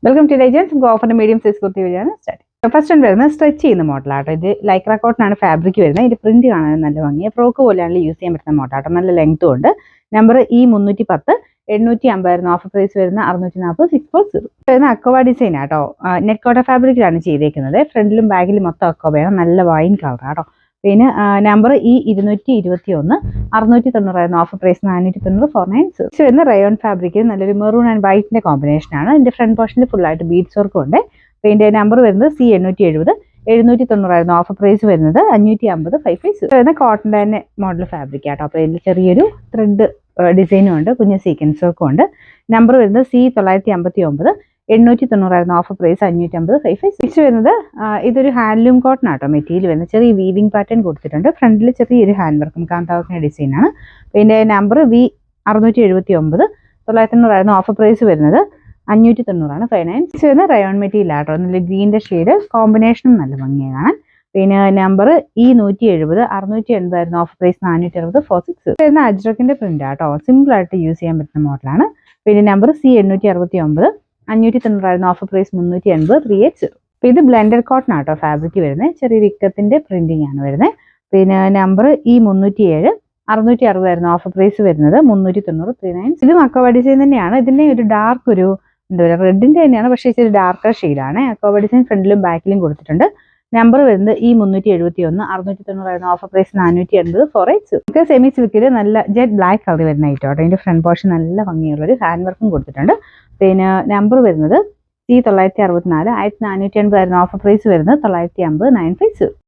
Welcome to ലൈജൻസ്. നമുക്ക് ഓഫറിന്റെ medium size kurti വഴിയാണ് start. First ആണ് വരുന്നത് സ്ട്രെച്ച് ചെയ്യുന്ന മോഡലാട്ടോ. ഇത് ലൈക്ര കോട്ടനാണ് ഫാബ്രിക് വരുന്നത്. ഇതിന്റെ പ്രിന്റ് കാണാൻ നല്ല ഭംഗിയാണ്. ഫ്രോക്ക് പോലെയാണ് യൂസ് ചെയ്യാൻ പറ്റുന്ന മോഡലാട്ടോ. നല്ല ലെങ്ത്തും ഉണ്ട്. നമ്പർ E310, 750 ഓഫർ പ്രൈസ് വരുന്ന 640 640 വരുന്ന അക്കോവ ഡിസൈൻ ആട്ടോ. നെറ്റ് കോട്ട ഫാബ്രിക്കിലാണ് ചെയ്തേക്കുന്നത്. ഫ്രണ്ടിലും ബാക്കിലും മൊത്തം അക്കോവയാണ്. നല്ല വൈൻ കളർ ആട്ടോ. പിന്നെ നമ്പർ E221, 690 ഓഫർ പ്രൈസ് 490 490 വരുന്ന റയോൺ ഫാബ്രിക്. നല്ലൊരു മെറൂൺ ആൻഡ് വൈറ്റിന്റെ കോമ്പിനേഷൻ ആണ്. ഇതിന്റെ ഫ്രണ്ട് പോർഷനിൽ ഫുൾ ആയിട്ട് ബീഡ്സ് വർക്കും ഉണ്ട്. പിന്നെ നമ്പർ വരുന്നത് C870, 790 ഓഫർ പ്രൈസ് വരുന്നത് 550 550 വരുന്ന കോട്ടൺ തന്നെ മോഡൽ ഫാബ്രിക് ആട്ടോ. അപ്പോൾ ഇതിൽ ചെറിയൊരു ത്രെഡ് ഡിസൈനും ഉണ്ട്, കുഞ്ഞ് സീക്വൻസ് വർക്കും ഉണ്ട്. നമ്പർ വരുന്നത് C959, 890 ഓഫർ പ്രൈസ് 550 550 വരുന്നത്. ഇതൊരു ഹാൻഡ്ലൂം കോട്ടൺ ആട്ടോ. മെറ്റീരിയൽ വരുന്നത് ചെറിയ വീവിംഗ് പാറ്റേൺ കൊടുത്തിട്ടുണ്ട്. ഫ്രണ്ടിൽ ചെറിയൊരു ഹാൻഡ് വർക്കും കാന്താവത്തിന്റെ ഡിസൈൻ ആണ്. പിന്നെ നമ്പർ V679, 990 ഓഫർ പ്രൈസ് വരുന്നത് 590 590 വരുന്ന റയോൺ മെറ്റീരിയൽ ആട്ടോ. നല്ല ഗ്രീൻ്റെ ഷെയ്ഡ് കോമ്പിനേഷനും നല്ല ഭംഗിയാണ്. പിന്നെ നമ്പർ E170, 680 ഓഫർ പ്രൈസ് 460 460 വരുന്ന അജ്രക്കിന്റെ പ്രിന്റ് ആട്ടോ. സിമ്പിൾ ആയിട്ട് യൂസ് ചെയ്യാൻ പറ്റുന്ന മോഡലാണ്. പിന്നെ നമ്പർ C869, 590 ഓഫർ പ്രൈസ് 380 380. അപ്പോൾ ഇത് ബ്ലെൻഡഡ് കോട്ടൺ ആട്ടോ ഫാബ്രിക് വരുന്നത്. ചെറിയൊരു ഇക്കത്തിന്റെ പ്രിന്റിംഗ് ആണ് വരുന്നത്. പിന്നെ നമ്പർ E307, 660 ഓഫർ പ്രൈസ് വരുന്നത് 390 390. ഇത് അക്കോവ ഡിസൈൻ തന്നെയാണ്. ഇതിന്റെ ഒരു ഡാർക്ക് ഒരു എന്താ പറയുക റെഡിന്റെ തന്നെയാണ്, പക്ഷേ ഇച്ചിരി ഡാർക്കർ ഷെയ്ഡാണ്. അക്കോവ ഡിസൈൻ ഫ്രണ്ടിലും ബാക്കിലും കൊടുത്തിട്ടുണ്ട്. നമ്പർ വരുന്നത് E371, 690 ഓഫർ പ്രൈസ് 480 480. നമുക്ക് സെമി സിൽക്കിൽ നല്ല ജെറ്റ് ബ്ലാക്ക് കളർ വരുന്ന ഐറ്റം ആട്ടോ. അതിന്റെ ഫ്രണ്ട് പോർഷൻ നല്ല ഭംഗിയുള്ളൊരു ഹാൻഡ് വർക്കും കൊടുത്തിട്ടുണ്ട്. പിന്നെ നമ്പർ വരുന്നത് C964, 1480 ഓഫർ പ്രൈസ് വരുന്നത് 950 950.